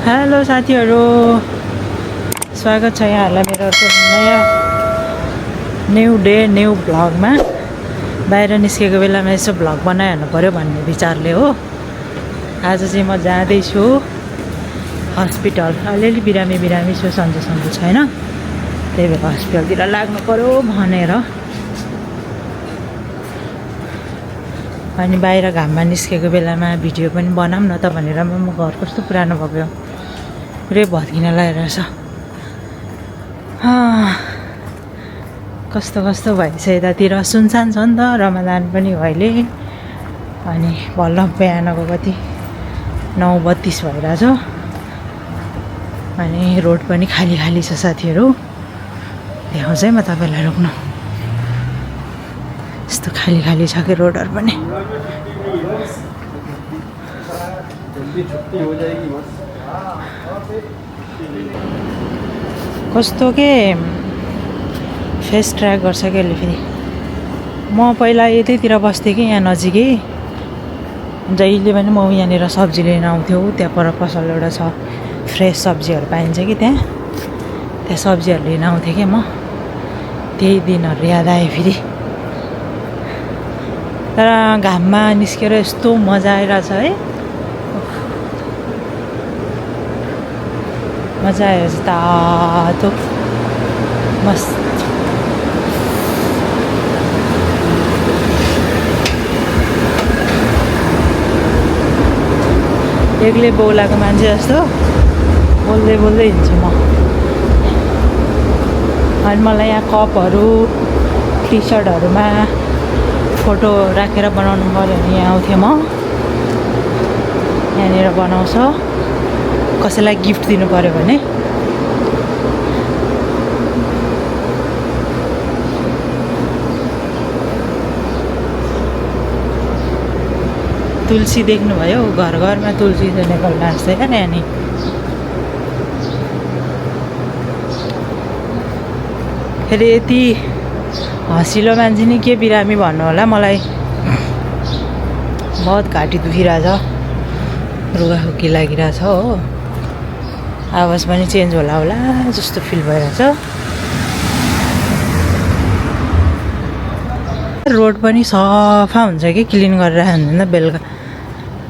Hello साथीहरु, स्वागत छ यहाँहरुलाई मेरो नयाँ न्यू डे न्यू भ्लगमा। बाहिर निस्केको बेलामा यसो भ्लग बनाइहाल्नु पर्यो भन्ने विचारले हो। आज चाहिँ म जाँदैछु हस्पिटल। अलिअलि बिरामी छु, सन्चो छैन, त्यही भएर हस्पिटलतिर लाग्नु पर्यो भनेर। अनि बाहिर घाममा निस्केको बेलामा भिडियो पनि बनाऊँ न त भनेर म घर कस्तो पुरानो भएको पुरै भत्किन लागेछ। कस्तो भएछ यतातिर, सुनसान छ नि त, रमजान पनि हो अहिले। अनि बल्ल बिहानको कति 9:32 भइरहेछ। अनि रोड पनि खाली छ साथीहरु। देखाउँछु है म तपाईलाई, रोक्नु। यस्तो खाली छ कि रोडहरु पनि। कस्तो के फेस ट्र्याक गर्छ कि अहिले फेरि। म पहिला यतैतिर बस्थेँ कि यहाँ नजिकै। जहिले पनि म यहाँनिर सब्जी लिन आउँथ्यो। त्यहाँ पर पसल एउटा छ, फ्रेस सब्जीहरू पाइन्छ कि त्यहाँ सब्जीहरू लिन आउँथेँ कि म। त्यही दिनहरू याद आयो फेरि। तर घाममा निस्केर यस्तो मजा आइरहेछ है। मजा आयो, तातो मस्त। एक्लै बोलाको मान्छे जस्तो बोल्दै हिँड्छु म। अनि मलाई यहाँ कपहरू टी सर्टहरूमा फोटो राखेर बनाउनु पर्यो भने यहाँ आउँथेँ म। यहाँनिर बनाउँछ, कसैलाई गिफ्ट दिनु पर्यो भने। तुलसी देख्नुभयो, घरमा तुलसी छ, नेपाल नाच्छ क्या नानी। फेरि यति हँसिलो मान्छे नि के बिरामी भन्नु होला मलाई। बहुत घाँटी दुखिरहेछ, रुगाखोकी लागिरहेछ हो। आवाज पनि चेन्ज होला जस्तो फिल भइरहेछ। रोड पनि सफा हुन्छ कि, क्लिन गरेर हुन्छ नि त। बेलुका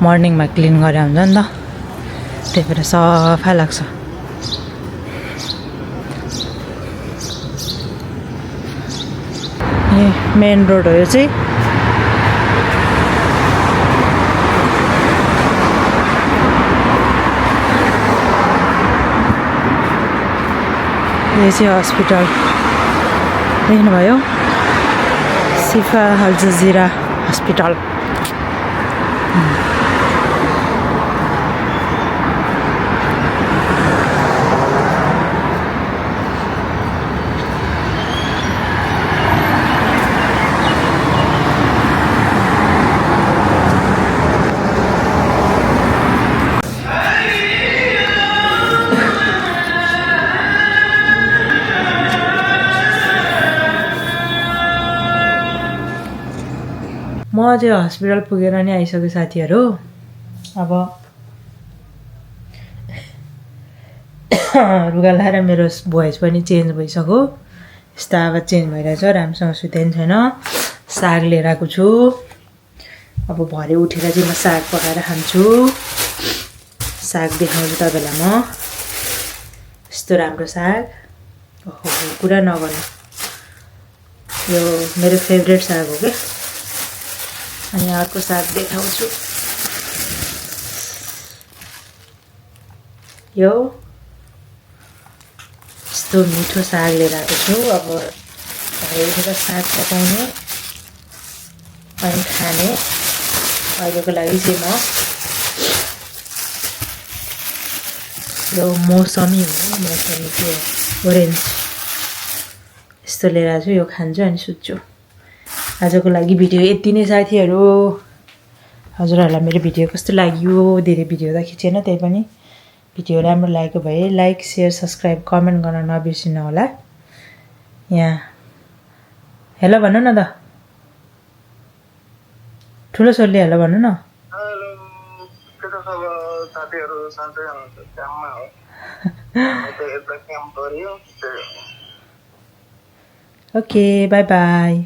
मर्निङमा क्लिन गरे हुन्छ नि त, त्यही भएर सफा लाग्छ। मेन रोड हो यो चाहिँ। यो चाहिँ हस्पिटल देख्नुभयो, सिफा अल जजिरा हस्पिटल। म चाहिँ हस्पिटल पुगेर नि आइसक्यो साथीहरु। अब रुगा लाएर मेरो भोइस पनि चेन्ज भइसक्यो। यस्तो आवाज चेन्ज भइरहेछ, राम्रोसँग सुतेको छैन। साग लिएर आएको छु। अब भरे उठेर चाहिँ म साग पकाएर खान्छु। साग देखाउँछु तपाईलाई म। यस्तो राम्रो साग, ओहो कुरा नगर्नु, यो मेरो फेभरेट साग हो के। अनि अर्को साग देखाउँछु, यो यस्तो मिठो साग लिएर आएको छु। अब भरे उठेर साग पकाउने अनि खाने। अहिलेको लागि चाहिँ म यो मौसमी हो, मौसमी के ओरेन्ज, यस्तो लिएर आएको छु। यो खान्छु अनि सुत्छु। आजको लागि भिडियो यति नै साथीहरु। हजुरहरूलाई मेरो भिडियो कस्तो लाग्यो? धेरै भिडियो त खिचेन, त्यही पनि भिडियो राम्रो लागेको भए लाइक शेयर सब्स्क्राइब कमेन्ट गर्न नबिर्सिनु होला। यहाँ हेलो भन्नु न त, ठुलो छोरीले हेलो भन्नु न। हेलो, के छ खबर? साथीहरू सधैँ हुनुहुन्छ काममा हो हामी त यता काम पर्यो ओके बाई बाई